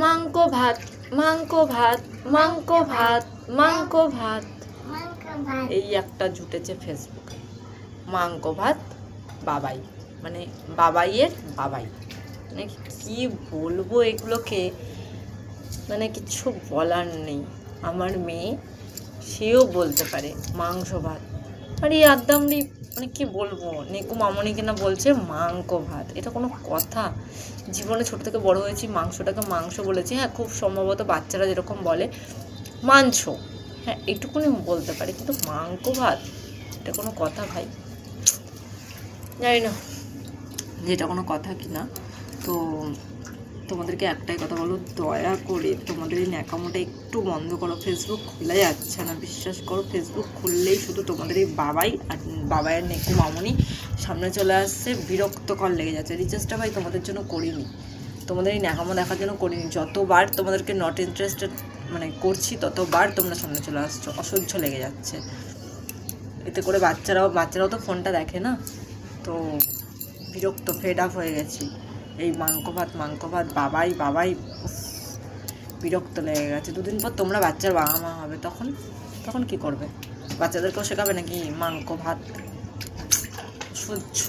Monk ভাত, monk ভাত, monk ভাত, মাংক ভাত, এই একটা জুটেছে ফেসবুকে। মাংক ভাত বাবাই, মানে বাবাইয়ের বাবাই। মানে কি বলবো এগুলোকে, মানে কিছু বলার নেই। আমার মেয়ে, সেও বলতে পারে মাংস ভাত। আর এই একদমই মানে কি বলবো, নেকু মামনি কিনা বলছে মাংক ভাত। এটা কোনো কথা? জীবনে ছোট থেকে বড় হয়েছি, মাংসটাকে মাংস বলেছি। হ্যাঁ, খুব সম্ভবত বাচ্চারা যেরকম বলে মাংস, হ্যাঁ এটুকুনি বলতে পারে, কিন্তু মাংক ভাত এটা কোনো কথা ভাই? জানি না যেটা কোনো কথা কি না। তো তোমাদেরকে একটাই কথা বলো, দয়া করে তোমাদের এই ন্যাকামোটা একটু বন্ধ করো। ফেসবুক খোলা যাচ্ছে না, বিশ্বাস করো। ফেসবুক খুললেই শুধু তোমাদের এই বাবাই আর বাবাইয়ের নেকু মামনি সামনে চলে আসছে, বিরক্তকর লেগে যাচ্ছে। রিচার্জটা ভাই তোমাদের জন্য করিনি, তোমাদের এই ন্যাকামো দেখার জন্য করিনি। যতবার তোমাদেরকে নট ইন্টারেস্টেড মানে করছি, ততবার তোমরা সামনে চলে আসছো, অসহ্য লেগে যাচ্ছে। এতে করে বাচ্চারাও তো ফোনটা দেখে না, তো বিরক্ত, ফেড আপ হয়ে গেছি। এই মাংক ভাত বাবাই বাবাই, বিরক্ত লেগে গেছে। দুদিন পর তোমরা বাচ্চার বাবা মা হবে, তখন কি করবে? বাচ্চাদেরকেও শেখাবে নাকি মাংক ভাত? সহ্য।